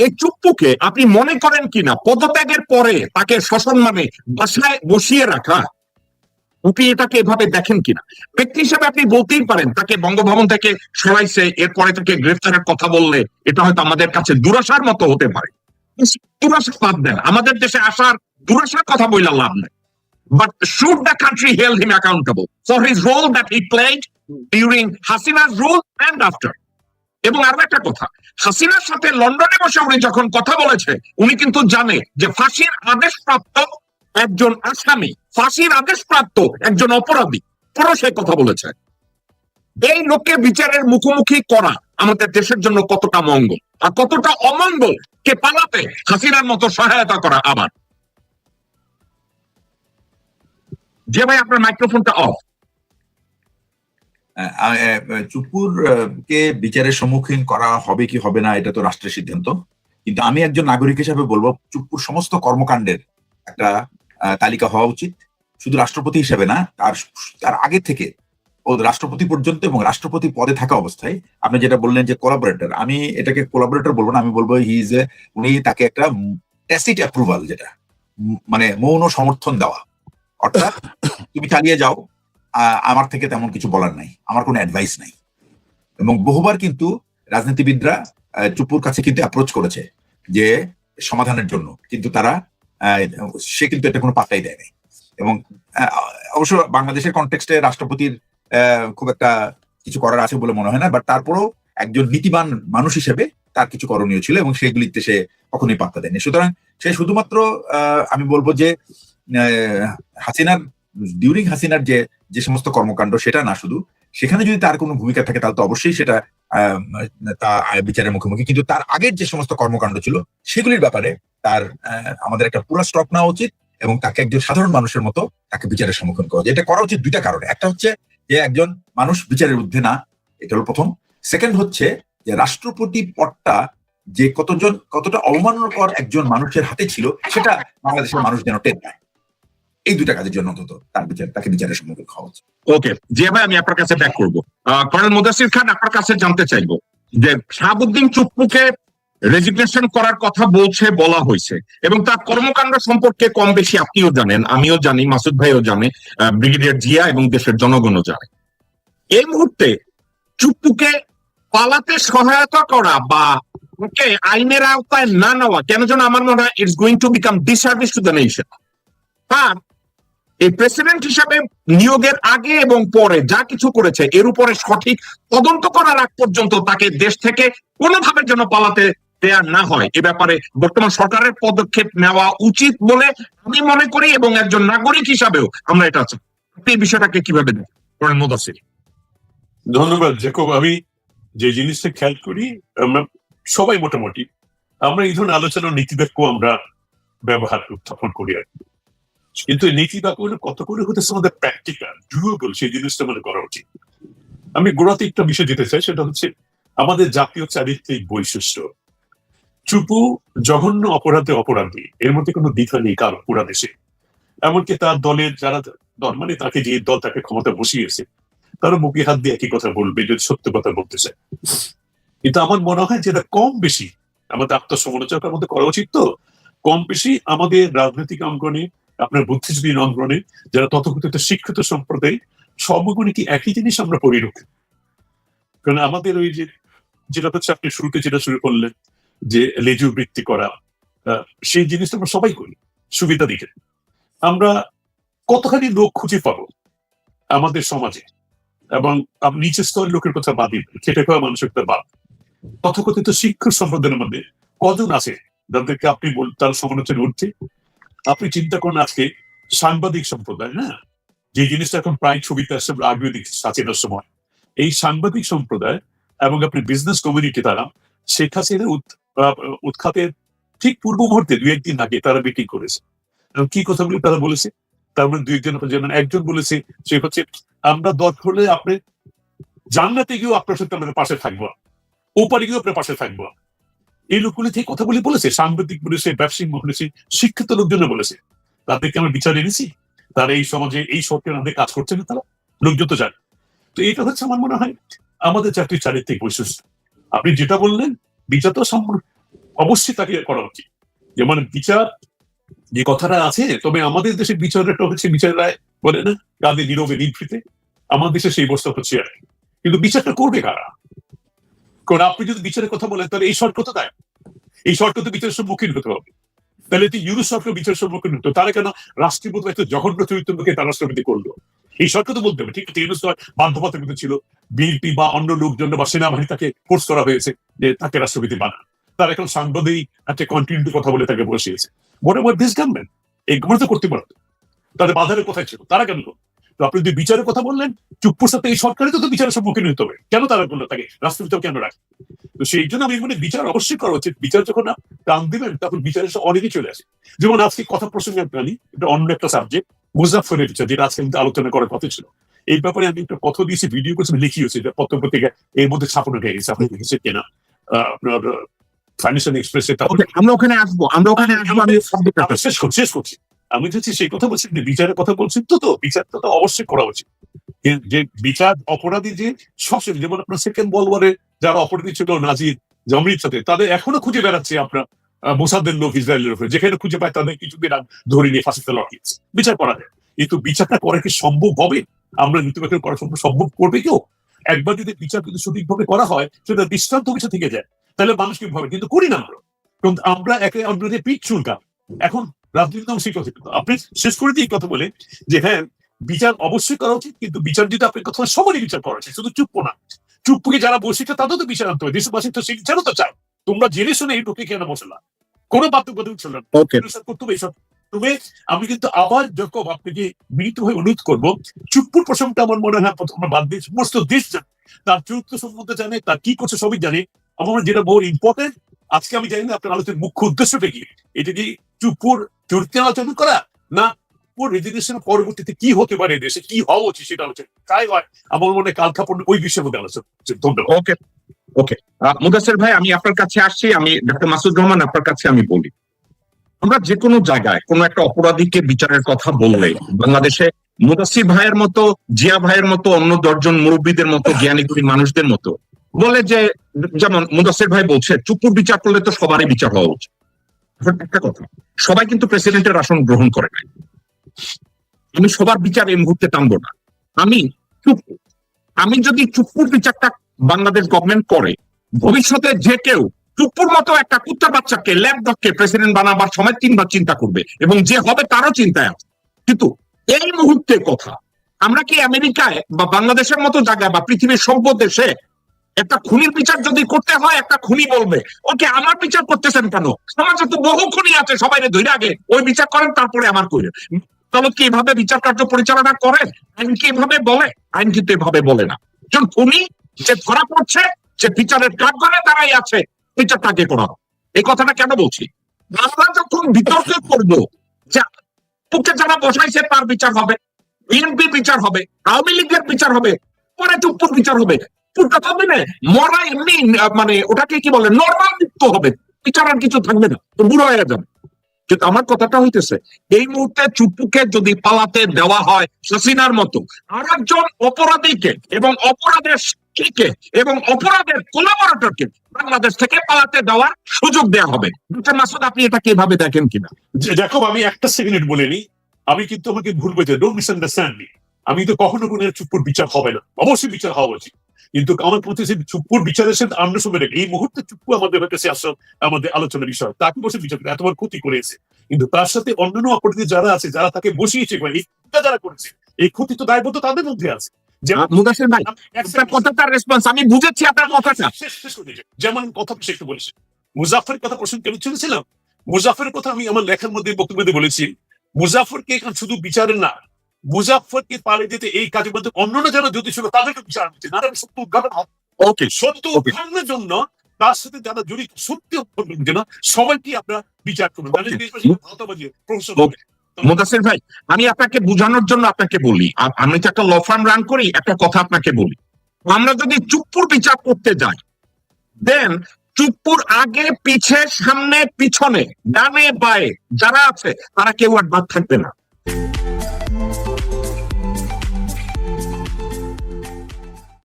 এই চুপ্পুকে আপনি মনে করেন কিনা পদত্যাগের পরে তাকে সসম্মানে বাসায় বসিয়ে রাখা, আপনি এটাকে এভাবে দেখেন কিনা? ব্যক্তি হিসাবে আপনি বলতেই পারেন তাকে বঙ্গভবন থেকে সরাইছে, এরপরে তাকে গ্রেফতারের কথা বললে এটা হয়তো আমাদের কাছে দুরাশার মতো হতে পারে। দুরাশা বাদ দেন, আমাদের দেশে আসার দুরাশার কথা বইলা লাভ নেই। But should the country hold him accountable for his role that he played during Hasina's rule and after? এবং আরো একটা কথা, হাসিনার সাথে লন্ডনে বসে উনি যখন কথা বলেছে, উনি কিন্তু জানে যে ফাঁসির আদেশপ্রাপ্ত একজন আসামি, ফাঁসির আদেশপ্রাপ্ত একজন অপরাধী, পরও সে কথা বলেছে। এই লোককে বিচারের মুখোমুখি করা আমাদের দেশের জন্য কতটা মঙ্গল আর কতটা অমঙ্গল কে পালাতে হাসিনার মতো সহায়তা করা। আবার যে ভাই আপনার মাইক্রোফোনটা অফ। চুপুর কে বিচারের সম্মুখীন করা হবে কি হবে না এটা তো রাষ্ট্রের সিদ্ধান্ত, কিন্তু আমি একজন নাগরিক হিসাবে বলবো চুপুর সমস্ত কর্মকাণ্ডের একটা তালিকা হওয়া উচিত, শুধু রাষ্ট্রপতি হিসেবে না, তার আগে থেকে ও রাষ্ট্রপতি পর্যন্ত এবং রাষ্ট্রপতি পদে থাকা অবস্থায়। আপনি যেটা বললেন যে কোলাবোরেটর, আমি এটাকে কোলাবোরেটর বলবো না, আমি বলবো উনি তাকে একটা ট্যাসিট অ্যাপ্রুভাল, যেটা মানে মৌন সমর্থন দেওয়া, অর্থাৎ তুমি চালিয়ে যাও, আমার থেকে তেমন কিছু বলার নাই, আমার কোনো অ্যাডভাইস নাই। এবং বহুবার কিন্তু রাজনীতিবিদরা চুপুর কাছে কিন্তু অ্যাপ্রোচ করেছে যে সমাধানের জন্য, কিন্তু সে কিন্তু এটা কোনো পাত্তাই দেয় নাই। এবং অবশ্য বাংলাদেশের কনটেক্সটে রাষ্ট্রপতির খুব একটা কিছু করার আছে বলে মনে হয় না, বাট তারপরেও একজন নীতিবান মানুষ হিসেবে তার কিছু করণীয় ছিল এবং সেগুলিতে সে কখনোই পাত্তা দেয়নি। সুতরাং সে শুধুমাত্র আমি বলবো যে ডিউরিং হাসিনার যে সমস্ত কর্মকাণ্ড সেটা না, শুধু সেখানে যদি তার কোনো ভূমিকা থাকে তাহলে তো অবশ্যই সেটা বিচারের মুখোমুখি, কিন্তু তার আগের যে সমস্ত কর্মকাণ্ড ছিল সেগুলির ব্যাপারে আমাদের একটা পুরো স্টক নেওয়া উচিত এবং তাকে একজন সাধারণ মানুষের মতো তাকে বিচারের সম্মুখীন করা। এটা করা উচিত দুইটা কারণে, একটা হচ্ছে যে একজন মানুষ বিচারের ঊর্ধ্বে না, এটা হলো প্রথম। সেকেন্ড হচ্ছে যে রাষ্ট্রপতি পদটা যে কতটা অবমাননাকর একজন মানুষের হাতে ছিল সেটা বাংলাদেশের মানুষ যেন টের পায়। এই দুইটা কাজের জন্য অন্তত তাকে বিচারের সম্মুখীন হওয়া উচিত। ওকে, যে ভাই আমি আপনার কাছে ব্যাক করবো। কর্নেল মুদাসসির খান, আপনার কাছে জানতে চাইবো যে শাহাবুদ্দিন চুপ্পুকে রেজিগনেশন করার কথা বলা হয়েছে এবং তার কর্মকাণ্ড সম্পর্কে কম বেশি আপনিও জানেন, আমিও জানি, মাসুদ ভাইও জানে, ব্রিগেডিয়ার জিয়া এবং দেশের জনগণও জানে। এই মুহূর্তে চুপ্পুকে পালাতে সহায়তা করা বা ওকে আইনের আওতায় না নেওয়া কেন যেন আমার মনে হয় it's going to become disservice to the nation. তার এই প্রেসিডেন্ট হিসাবে নিয়োগের আগে এবং পরে যা কিছু করেছে এর উপরে সঠিক তদন্ত করার আগ পর্যন্ত তাকে দেশ থেকে কোনোভাবে যেন পালাতে দেয়া না হয়, এ ব্যাপারে বর্তমান সরকারের পদক্ষেপ নেওয়া উচিত বলে আমি মনে করি এবং একজন নাগরিক হিসাবেও আমরা এটা চাই। আপনি এই বিষয়টাকে কিভাবে দেখেন মুদাসসির? ধন্যবাদ জ্যাকব। আমি যে জিনিসটা খেয়াল করি, আমরা সবাই মোটামুটি আমরা এই ধরনের আলোচনার নীতিবাক্য আমরা ব্যবহার উত্থাপন করি আর কি, কিন্তু নীতি বাক্যগুলো কত করে হতেছে আমাদের প্র্যাকটিক্যাল ডুয়েবল সেই জিনিসটা আমাদের করা উচিত। আমি গোড়াতে একটা বিষয় যেতে চাই, সেটা হচ্ছে আমাদের জাতীয় চারিত্রিক বৈশিষ্ট্য। চুপু জঘন্য অপরাধী, এর মধ্যে কোনো দ্বিধা নেই কারো পুরা দেশে। এমনকি তার দলের যারা দল, মানে তাকে যে দল তাকে ক্ষমতা বসিয়েছে, তারা মুখে হাত দিয়ে একই কথা বলবে যদি সত্য কথা বলতে চায়। কিন্তু আমার মনে হয় যেটা কম বেশি আমাদের আত্মসমালোচনার মধ্যে করা উচিত। তো কম বেশি আমাদের রাজনৈতিক অঙ্গনে, আপনার বুদ্ধিজীবী অঙ্গনে যারা তথাকথিত শিক্ষিত সম্প্রদায়, সবগুলি কি একই জিনিস আমরা পরিলক্ষিত? কারণ আমাদের ওই যেটা হচ্ছে আপনি শুরুতে যেটা শুরু করলেন যে লেজু বৃত্তি করা, সেই জিনিসটা আমরা সবাই করি সুবিধা দিকে। আমরা কতখানি লোক খুঁজে পাবো আমাদের সমাজে, এবং নিচের স্তরের লোকের কথা বাদই, খেটে খাওয়া মানুষের কথা বাদ, তথাকথিত শিক্ষক সম্প্রদায়ের মধ্যে কজন আছে যাদেরকে আপনি তার সমালোচনা উঠছে? আপনি চিন্তা করেন আজকে সাংবাদিক সম্প্রদায়, না যে জিনিসটা এখন প্রায় ছবিতে আসছে, আগেও দেখছি সাচিনার সময়, এই সাংবাদিক সম্প্রদায় এবং আপনি বিজনেস কমিউনিটি, তারা শেখ হাসিনা উৎখাতের ঠিক পূর্ব মুহূর্তে 2-1 দিন আগে তারা মিটিং করেছে। কি কথাগুলি তারা বলেছে? তার মানে 2-1 যেমন একজন বলেছে সে হচ্ছে আমরা দরকার হলে আপনি জান্নাতে গিয়েও আপনার সাথে আমাদের পাশে থাকবো, ওপারে গিয়েও আপনার পাশে থাকবো। এই লোকগুলি থেকে কথাগুলি বলেছে, সাংবাদিক বলেছে, ব্যবসায়িক বলেছে, শিক্ষিত লোকজন বলেছে। তাদেরকে আমরা বিচার এনেছি, তারা এই সমাজে এই সরকার আমাদের কাজ করছে না, তারা লোকজন তো জানে। তো এটা হচ্ছে আমার মনে হয় আমাদের জাতীয় চারিত্রিক বৈশিষ্ট্য। আপনি যেটা বললেন বিচার তো অবশ্যই তাকে করা উচিত। যেমন বিচার যে কথাটা আছে, তবে আমাদের দেশে বিচারটা হচ্ছে বিচার রায় বলে না, কাঁধে নীরবে নিভৃতে, আমার দেশে সেই অবস্থা হচ্ছে আর কি। কিন্তু বিচারটা করবে কারা? কারণ আপনি যদি বিচারের কথা বলেন তাহলে এই সরকার তো তাই, এই সরকার তো বিচারের সম্মুখীন হতে হবে। তাহলে ইউরো সরকার বিচারের সম্মুখীন হতো, তারা কেন রাষ্ট্রীয় মতো একটা জঘন্য চরিত্রকে তার রাষ্ট্রপতি করলো? এই সরকার তো বলতে হবে ঠিক আছে, ইউরো বাধ্যবাধকতা ছিল, বিএনপি বা অন্য লোকজন বা সেনাবাহিনী তাকে ফোর্স করা হয়েছে যে তাকে রাষ্ট্রপতি বানান। তারা এখন সাংবাদিক একটা কন্টিনিউটি কথা বলে তাকে বসিয়েছে। মনে হয় দিস গভর্নমেন্ট এই গভর্নমেন্ট তো করতে পারতো, তাদের বাধারের কোথায় ছিল, তারা কেন করলো? তো আপনি যদি বিচারের কথা বললেন, চুপ্পুর সাথে এই সরকারই তো বিচারের সম্মুখীন হতে হবে, কেন তারা করলো তাকে রাষ্ট্রপতি কেন রাখে? তো সেই জন্য আমি মানে বিচার অবশ্যই করা উচিত। বিচার যখন টান দিবেন তখন বিচারের অনেকেই চলে আসে। যেমন আজকে কথা প্রসঙ্গে আপনি এটা অন্য একটা সাবজেক্ট, মুজাফফরের বিচার, যেটা আজকে কিন্তু আলোচনা করার কথা ছিল। এই ব্যাপারে আমি একটা কথা দিয়েছি, ভিডিও করছি, লিখিয়েছি, পত্র পত্রিকা এর মধ্যে ছাপানো হয়ে গেছে, আপনি দেখেছেন কিনা আপনার ফাইন্যান্সিয়াল এক্সপ্রেসে। আমরা ওখানে আসবো, আমি শেষ করছি। আমি যদি সেই কথা বলছি, বিচারের কথা বলছি, তো বিচারটা তো অবশ্যই করা উচিত। যে বিচার অপরাধী যে সবসময়, যেমন আপনার সেকেন্ড ওয়ার্ল্ড ওয়ারে যারা অপরাধী ছিল নাজির জার্মানির সাথে, তাদের এখনো খুঁজে বেড়াচ্ছে আপনার মোসাদের লোক ইসরায়েলের উপরে, যেখানে খুঁজে পায় তাদের কিছুদিন ধরে নিয়ে ফাঁসিতে লটিয়েছে। বিচার করা যায়, কিন্তু বিচারটা করা কি সম্ভব হবে? আমরা নীতিবাচক করা সম্ভব করবে কেউ? একবার যদি বিচার কিন্তু সঠিকভাবে করা হয়, সেটা দৃষ্টান্ত কিছু থেকে যায়, তাহলে মানুষ কি ভাবে, কিন্তু করি না আমরা। কারণ আমরা একে অন্যদের পিঠ চুলকা। এখন রাজনীতি সেই কথা, আপনি শেষ করে দিয়ে কথা বলে যে হ্যাঁ বিচার অবশ্যই করা উচিত, কিন্তু বিচার যদি আপনার কথা সবারই বিচার করা উচিত, শুধু চুপ না। চুপকে যারা বসেছে তাদের তো বিচার আনতে হবে, দেশবাসী তো সেই বিচারও তো চায়। তোমরা জেনে শুনে এই টোকে কেন বসে না, কোনো বাধ্যবাধকতা ছিল না, করতে হবে এইসব। তবে আমি কিন্তু আবার যখন আপনাকে মিলিতভাবে অনুরোধ করবো, চুপ্পুর প্রসঙ্গটা আমার মনে হয় আমরা বাদ দিয়ে সমস্ত দেশ জানে, তার চরিত্র সম্বন্ধে জানে, তার কি করছে সবই জানে। আমার যেটা বহু ইম্পর্টেন্ট, আজকে আমি জানি না আপনার আলোচনার মুখ্য উদ্দেশ্যটা কি, এটা কি চুপ্পুর চরিত্রের আলোচনা করা, না রেজিগনেশন পরবর্তীতে কি হতে পারে, দেশে কি হওয়া উচিত সেটা আলোচনা, তাই হয় আমার মনে কাল খাপড় ওই বিষয়ের মধ্যে আলোচনা। ধন্যবাদ। ওকে ওকে মুদাসসির ভাই, আমি আপনার কাছে আসছি। আমি ডক্টর মাসুদ রহমান, আপনার কাছে আমি বলি, আমরা যে কোনো জায়গায় কোনো একটা অপরাধীকে বিচারের কথা বললে বাংলাদেশে মুদাসসির ভাইয়ের মতো, জিয়া ভাইয়ের মতো, অন্য 10 জন মুরব্বীদের মতো, জ্ঞানীগুণী মানুষদের মতো বলে যে, যেমন মুদাসসির ভাই বলছে চুপ্পুর বিচার করলে তো সবারই বিচার হওয়া উচিত। একটা কথা, সবাই কিন্তু প্রেসিডেন্টের আসন গ্রহণ করে নাই। আমি সবার বিচার এই মুহূর্তে টানবো না। আমি যদি চুপ্পুর বিচারটা বাংলাদেশ গভর্নমেন্ট করে, ভবিষ্যতে যে কেউ চুপ্পুর মতো একটা কুত্তার বাচ্চাকে ল্যাপডগকে প্রেসিডেন্ট বানাবার সময় 3 বার চিন্তা করবে, এবং যে হবে তারও চিন্তায় আছে। কিন্তু এই মুহূর্তের কথা, আমরা কি আমেরিকায় বা বাংলাদেশের মতো জায়গায় বা পৃথিবীর সভ্য দেশে একটা খুনির বিচার যদি করতে হয়, একটা খুনি বলবে ওকে আমার বিচার করতেছেন কেন, সমাজে তো বহু খুনি আছে, সবাই ধরে আগে ওই বিচার করেন তারপরে আমার করেন। আদালত কি এভাবে বিচার কার্য পরিচালনা করেন? আইন কি এভাবে বলে? আইন কিন্তু এভাবে বলে না। একজন খুনি যে ধরা পড়ছে, যে বিচারের কাজ করে দাঁড়াই আছে, বিচারটাকে করা। এই কথাটা কেন বলছি? আমরা যখন বিতর্ক করবো যে চুপ্পুকে যারা বসাইছে তার বিচার হবে, বিএনপি বিচার হবে, আওয়ামী লীগের বিচার হবে, পরে চুপ্পুর বিচার হবে, কথা হবে না, মরা এমনি মানে ওটাকে কি বলে নর্মাল মুক্ত হবে, বিচার আর কিছু থাকবে না, বুড়ো হয়ে যাবে। কিন্তু আমার কথাটা হইতেছে, এই মুহূর্তে চুপ্পুকে যদি পালাতে দেওয়া হয় হাসিনার মতো, আর একজন অপরাধীকে এবং অপরাধের সাক্ষীকে এবং অপরাধের কোলাবরেটরকে বাংলাদেশ থেকে পালাতে দেওয়ার সুযোগ দেওয়া হবে। ডক্টর মাসুদ, আপনি এটা কিভাবে দেখেন কিনা? দেখো, আমি একটা সেকেন্ড বলিনি, আমি কিন্তু আমাকে ভুল বলছি, ডোন্ট মিসআন্ডারস্ট্যান্ড মি। আমি তো কখনো কোনো চুপ্পুর বিচার হবে না, অবশ্যই বিচার হওয়া উচিত, কিন্তু আমার প্রতি চুপ্পুর বিচারের সাথে আমরা সময় রেখে এই মুহূর্তে চুপ্পু আমাদের কাছে আসল আমাদের আলোচনার বিষয়, তাকে বসে বিচার করে এতবার ক্ষতি করেছে, কিন্তু তার সাথে অন্যান্য অপরাধী যারা আছে, যারা তাকে বসিয়েছে বা এই যারা করেছে, এই ক্ষতি তো দায়বদ্ধ তাদের মধ্যে আছে। মুদাসসির ভাই, আপনার কথাটার রেসপন্স আমি বুঝেছি, আপনার কথাটা শেষ করে দিয়েছে। যেমন কথা একটু বলেছে, মুজাফফরের কথা প্রশ্ন কেন চলেছিলাম, মুজাফফরের কথা আমি আমার লেখার মধ্যে বক্তব্যে বলেছি, মুজাফফরকে এখন শুধু বিচারের না, মুজাফফরকে পালিয়ে যেতে এই কাজের মধ্যে অন্যান্য যারা জ্যোতিষ ছিল তাদেরকে বিচার হচ্ছে, না সত্য উদ্ঘাটন হবে। ওকে, সত্য উদ্ঘাটনের জন্য তার সাথে যারা জড়িত সত্যি উদ্ঘাটনের জন্য সবাইকে আপনারা বিচার করবেন। মুদাসসির ভাই, আমি আপনাকে বোঝানোর জন্য আপনাকে বলি, আমি তো একটা ল ফার্ম রান করি, একটা কথা আপনাকে বলি, আমরা যদি চুপ্পুর বিচার করতে যাই, দেন চুপ্পুর আগে পিছে সামনে পিছনে ডানে বায়ে যারা আছে তারা কেউ আর বাদ থাকবে না।